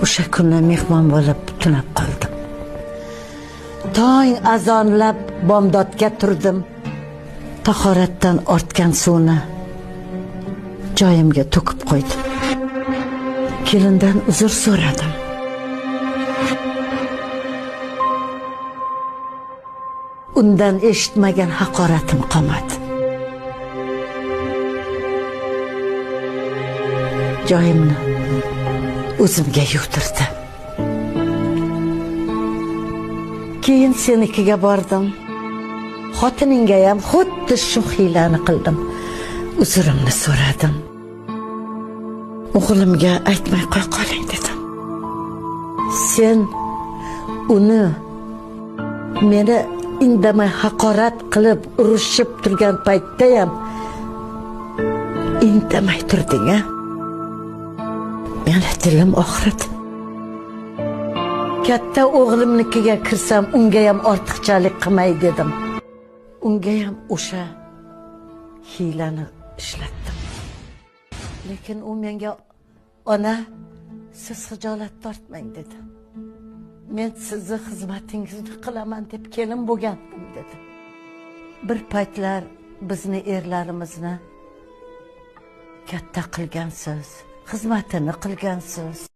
O'sha kuni mehmon bo'lib tunab qoldim. Tong azonlab bomdodga turdim. Tahoratdan ortgan suvni joyimga to'kib qo'ydim. Kelindan uzr so'radim. Undan eshitmagan haqoratim qolmadi. Joyimni o'zimga yuvdirdi. Keyin senikiga bordim. Xotiningga ham xuddi shu hiylani qildim. Uzrimni so'radim. O'g'limga aytmay qo'y qoling dedim. Sen uni meni indamay haqorat qilib urushib turgan paytda ham indamay turding-a? Meni dilim og'ridi. Katta o'g'limnikiga kirsam unga ham ortiqchalik qilmay dedim. Unga ham o'sha hiylani ishlatdim. Lekin u menga ona siz xijolat tortmang dedi. Men sizni xizmatingizni qilaman deb kelin bo'lgandim dedi. Bir paytlar bizni erlarimizni katta qilgansiz, xizmatini qilgansiz.